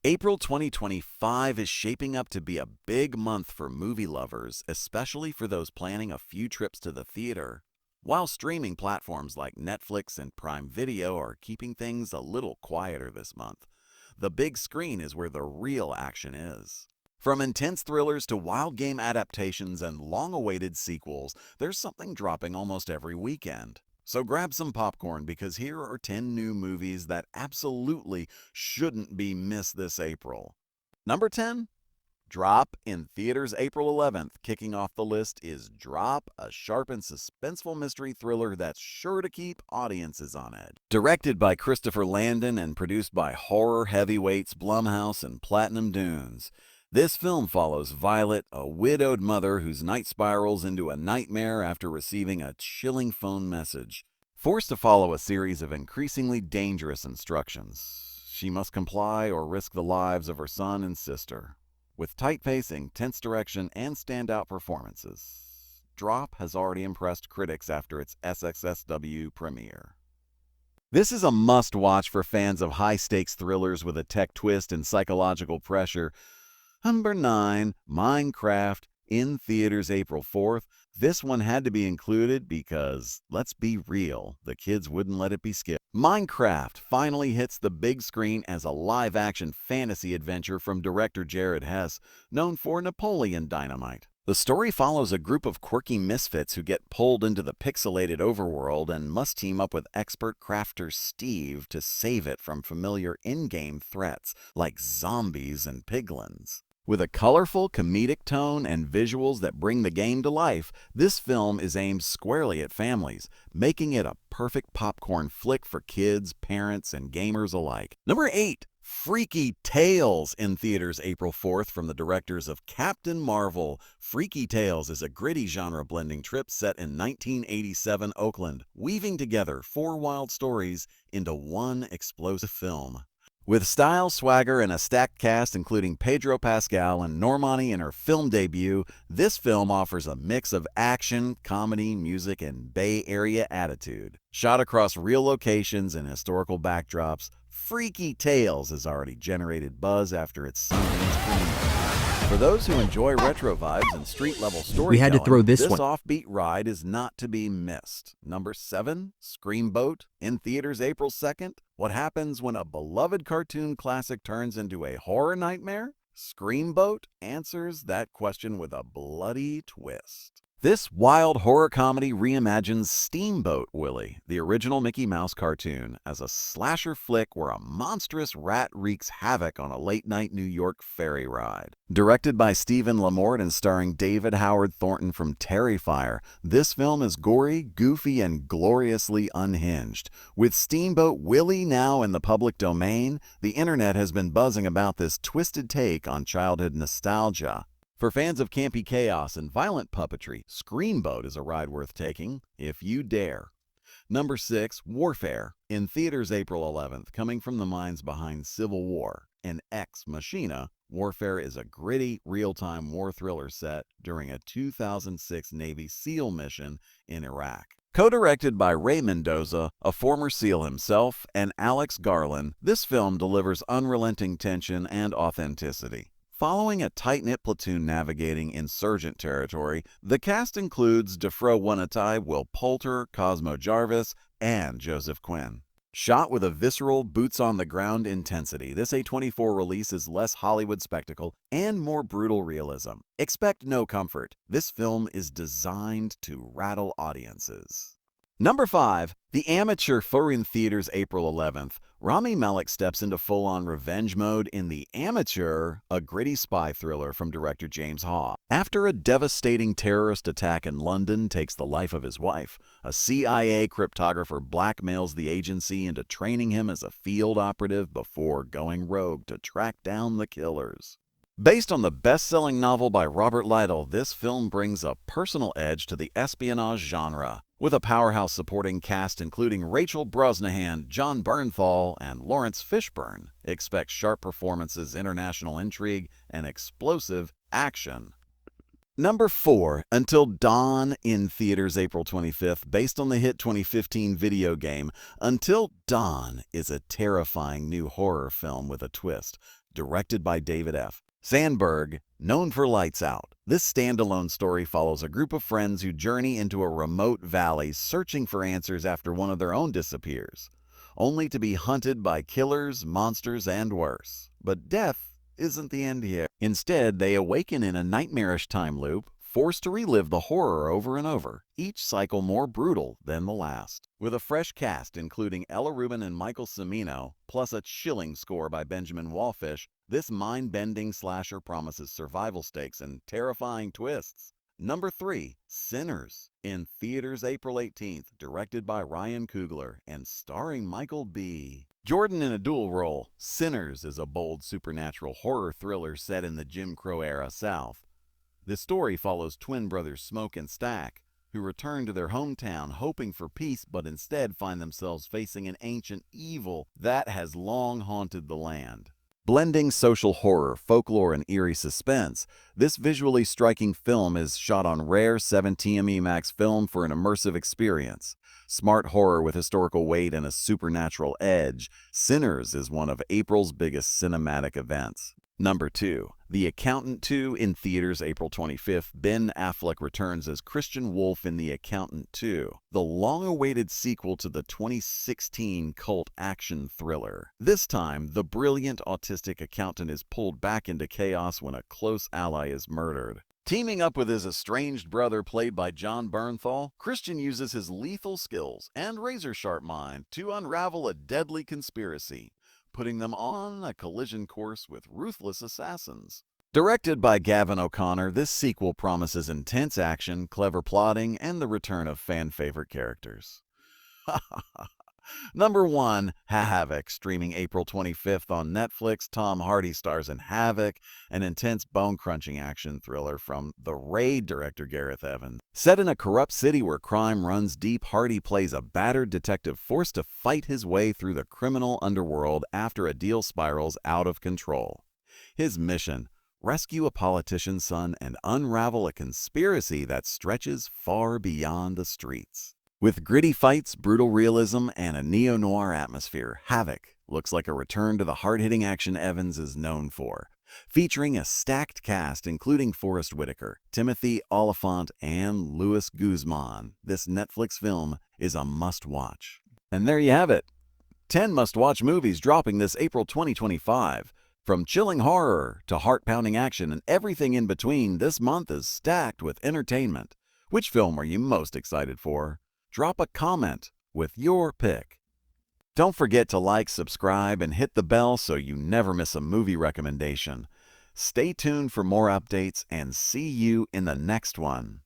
April 2025 is shaping up to be a big month for movie lovers, especially for those planning a few trips to the theater. While streaming platforms like Netflix and Prime Video are keeping things a little quieter this month, the big screen is where the real action is. From intense thrillers to wild game adaptations and long-awaited sequels, there's something dropping almost every weekend. So grab some popcorn because here are 10 new movies that absolutely shouldn't be missed this April. Number 10, Drop in theaters April 11th. Kicking off the list is Drop, a sharp and suspenseful mystery thriller that's sure to keep audiences on edge. Directed by Christopher Landon and produced by horror heavyweights Blumhouse and Platinum Dunes, this film follows Violet, a widowed mother whose night spirals into a nightmare after receiving a chilling phone message. Forced to follow a series of increasingly dangerous instructions, she must comply or risk the lives of her son and sister. With tight pacing, tense direction, and standout performances, Drop has already impressed critics after its SXSW premiere. This is a must-watch for fans of high-stakes thrillers with a tech twist and psychological pressure. Number 9, Minecraft, in theaters April 4th. This one had to be included because, let's be real, the kids wouldn't let it be skipped. Minecraft finally hits the big screen as a live-action fantasy adventure from director Jared Hess, known for Napoleon Dynamite. The story follows a group of quirky misfits who get pulled into the pixelated overworld and must team up with expert crafter Steve to save it from familiar in-game threats like zombies and piglins. With a colorful, comedic tone and visuals that bring the game to life, this film is aimed squarely at families, making it a perfect popcorn flick for kids, parents, and gamers alike. Number 8, Freaky Tales, in theaters April 4th from the directors of Captain Marvel. Freaky Tales is a gritty genre-blending trip set in 1987 Oakland, weaving together 4 wild stories into one explosive film. With style, swagger, and a stacked cast including Pedro Pascal and Normani in her film debut, this film offers a mix of action, comedy, music, and Bay Area attitude. Shot across real locations and historical backdrops, Freaky Tales has already generated buzz after its Sundance premiere. For those who enjoy retro vibes and street-level storytelling, We had to throw this one. offbeat ride is not to be missed. Number 7, Screamboat, in theaters April 2nd. What happens when a beloved cartoon classic turns into a horror nightmare? Screamboat answers that question with a bloody twist. This wild horror comedy reimagines Steamboat Willie, the original Mickey Mouse cartoon, as a slasher flick where a monstrous rat wreaks havoc on a late-night New York ferry ride. Directed by Stephen Lamort and starring David Howard Thornton from Terrifier, this film is gory, goofy, and gloriously unhinged. With Steamboat Willie now in the public domain, the internet has been buzzing about this twisted take on childhood nostalgia. For fans of campy chaos and violent puppetry, Screamboat is a ride worth taking, if you dare. Number 6, Warfare, in theaters April 11th. Coming from the minds behind Civil War and Ex Machina, Warfare is a gritty, real-time war thriller set during a 2006 Navy SEAL mission in Iraq. Co-directed by Ray Mendoza, a former SEAL himself, and Alex Garland, this film delivers unrelenting tension and authenticity. Following a tight-knit platoon navigating insurgent territory, the cast includes Defro Wanatai, Will Poulter, Cosmo Jarvis, and Joseph Quinn. Shot with a visceral, boots-on-the-ground intensity, this A24 release is less Hollywood spectacle and more brutal realism. Expect no comfort. This film is designed to rattle audiences. Number 5, The Amateur, for in theaters April 11th. Rami Malek steps into full-on revenge mode in The Amateur, a gritty spy thriller from director James Haw. After a devastating terrorist attack in London takes the life of his wife, a CIA cryptographer blackmails the agency into training him as a field operative before going rogue to track down the killers. Based on the best-selling novel by Robert Lytle, this film brings a personal edge to the espionage genre. With a powerhouse supporting cast including Rachel Brosnahan, John Bernthal, and Lawrence Fishburne, expect sharp performances, international intrigue, and explosive action. Number 4, Until Dawn, in theaters April 25th. Based on the hit 2015 video game, Until Dawn is a terrifying new horror film with a twist. directed by David F. Sandberg, known for Lights Out. This standalone story follows a group of friends who journey into a remote valley searching for answers after one of their own disappears, only to be hunted by killers, monsters, and worse. But death isn't the end here. Instead, they awaken in a nightmarish time loop, forced to relive the horror over and over, each cycle more brutal than the last. With a fresh cast including Ella Rubin and Michael Cimino, plus a chilling score by Benjamin Wallfish, this mind-bending slasher promises survival stakes and terrifying twists. Number 3, Sinners, in theaters April 18th, directed by Ryan Coogler and starring Michael B. Jordan in a dual role. Sinners is a bold supernatural horror thriller set in the Jim Crow-era South. The story follows twin brothers Smoke and Stack, who return to their hometown hoping for peace but instead find themselves facing an ancient evil that has long haunted the land. Blending social horror, folklore, and eerie suspense, this visually striking film is shot on rare 7TM Max film for an immersive experience. Smart horror with historical weight and a supernatural edge, Sinners is one of April's biggest cinematic events. Number 2, The Accountant 2, in theaters April 25th. Ben Affleck returns as Christian Wolf in The Accountant 2, the long-awaited sequel to the 2016 cult action thriller. This time, the brilliant autistic accountant is pulled back into chaos when a close ally is murdered. Teaming up with his estranged brother played by John Bernthal, Christian uses his lethal skills and razor-sharp mind to unravel a deadly conspiracy, putting them on a collision course with ruthless assassins. Directed by Gavin O'Connor, this sequel promises intense action, clever plotting, and the return of fan-favorite characters. Number 1, Havoc, streaming April 25th on Netflix. Tom Hardy stars in Havoc, an intense bone-crunching action thriller from The Raid director Gareth Evans. Set in a corrupt city where crime runs deep, Hardy plays a battered detective forced to fight his way through the criminal underworld after a deal spirals out of control. His mission: rescue a politician's son and unravel a conspiracy that stretches far beyond the streets. With gritty fights, brutal realism, and a neo-noir atmosphere, Havoc looks like a return to the hard-hitting action Evans is known for. Featuring a stacked cast including Forrest Whitaker, Timothy Olyphant, and Luis Guzman, this Netflix film is a must-watch. And there you have it. 10 must-watch movies dropping this April 2025. From chilling horror to heart-pounding action and everything in between, this month is stacked with entertainment. Which film are you most excited for? Drop a comment with your pick. Don't forget to like, subscribe, and hit the bell so you never miss a movie recommendation. Stay tuned for more updates and see you in the next one.